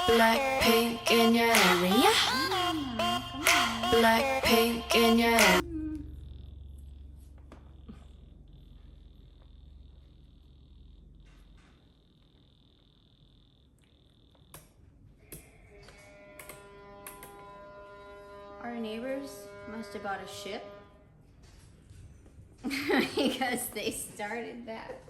Black pink in your area. Black pink in your area. Our neighbors must have bought a ship because they started that.